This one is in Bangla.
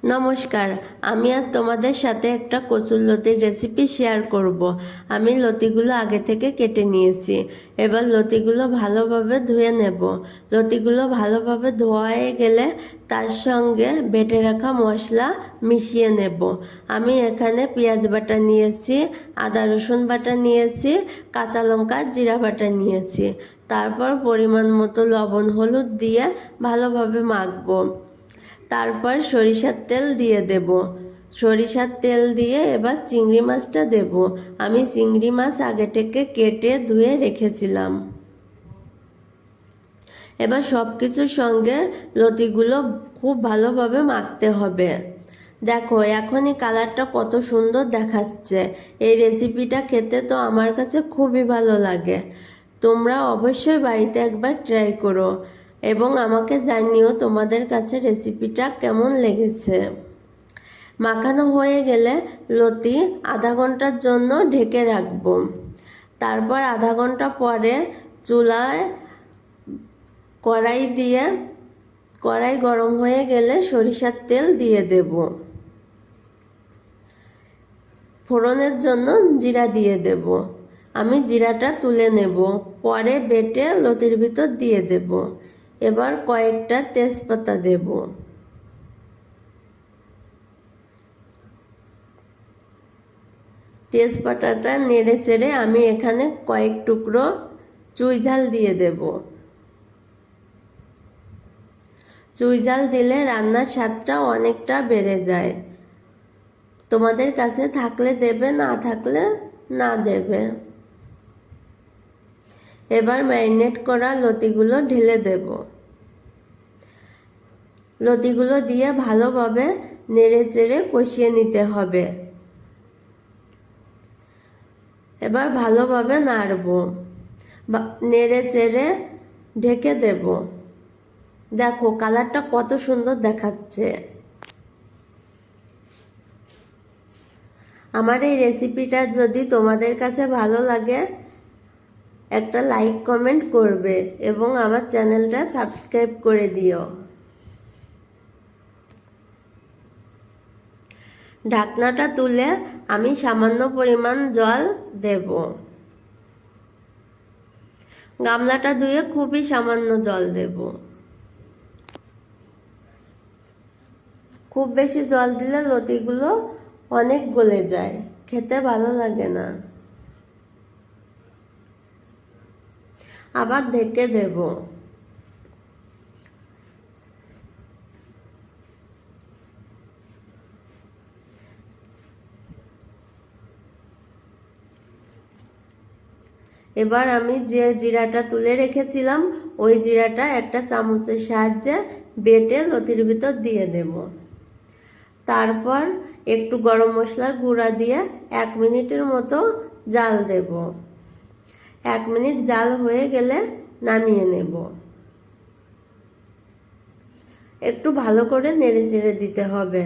নমস্কার, আমি আজ তোমাদের সাথে একটা কচুরলতির রেসিপি শেয়ার করব। আমি লতিগুলো আগে থেকে কেটে নিয়েছি। এবার লতিগুলো ভালোভাবে ধুয়ে নেব। লতিগুলো ভালোভাবে ধোয়া হয়ে গেলে তার সঙ্গে বেটে রাখা মশলা মিশিয়ে নেব। আমি এখানে পেঁয়াজ বাটা নিয়েছি, আদা রসুন বাটা নিয়েছি, কাঁচা লঙ্কা জিরা বাটা নিয়েছি। তারপর পরিমাণ মতো লবণ হলুদ দিয়ে ভালোভাবে মাখবো। তারপর সরিষার তেল দিয়ে দেব। সরিষার তেল দিয়ে এবার চিংড়ি মাছটা দেব। আমি চিংড়ি মাছ আগে থেকে কেটে ধুয়ে রেখেছিলাম। এবার সব কিছুর সঙ্গে লতিগুলো খুব ভালোভাবে মাখতে হবে। দেখো এখনই কালারটা কত সুন্দর দেখাচ্ছে। এই রেসিপিটা খেতে তো আমার কাছে খুবই ভালো লাগে। তোমরা অবশ্যই বাড়িতে একবার ট্রাই করো এবং আমাকে জানিও তোমাদের কাছে রেসিপিটা কেমন লেগেছে। মাখানো হয়ে গেলে লতি আধা ঘন্টার জন্য ঢেকে রাখবো। তারপর আধা ঘন্টা পরে চুলায় কড়াই গরম হয়ে গেলে সরিষার তেল দিয়ে দেব। ফোড়নের জন্য জিরা দিয়ে দেব। আমি জিরাটা তুলে নেব, পরে বেটে লতির ভিতর দিয়ে দেব। এবার কয়েকটা তেজপাতা দেব। তেজপাতাটা নেড়ে চেড়ে আমি এখানে কয়েক টুকরো চুই ঝাল দিয়ে দেব। চুই ঝাল দিলে রান্নার স্বাদটা অনেকটা বেড়ে যায়। তোমাদের কাছে থাকলে দেবে, না থাকলে না দেবে। এবার ম্যারিনেট করা লতিগুলো ঢেলে দেব। লতিগুলো দিয়ে ভালোভাবে নেড়ে চেড়ে কষিয়ে নিতে হবে। এবার ভালোভাবে নাড়বো, নেড়ে চেড়ে ঢেকে দেব। দেখো কালারটা কত সুন্দর দেখাচ্ছে। আমার এই রেসিপিটা যদি তোমাদের কাছে ভালো লাগে একটা লাইক কমেন্ট করবে এবং আমার চ্যানেলটা সাবস্ক্রাইব করে দিও। ঢাকনাটা তুলে আমি সামান্য পরিমাণ জল দেব। গামলাটা ধুয়ে খুবই সামান্য জল দেব। খুব বেশি জল দিলে লতিগুলো অনেক গলে যায়, খেতে ভালো লাগে না। আবার ঢেকে দেব। এবার আমি যে জিরাটা তুলে রেখেছিলাম ওই জিরাটা একটা চামচের সাহায্যে বেটে লতির ভিতর দিয়ে দেব। তারপর একটু গরম মশলার গুঁড়া দিয়ে 1 মিনিটের মতো জাল দেব। 1 মিনিট জাল হয়ে গেলে নামিয়ে নেব। একটু ভালো করে নেড়ে চেড়ে দিতে হবে।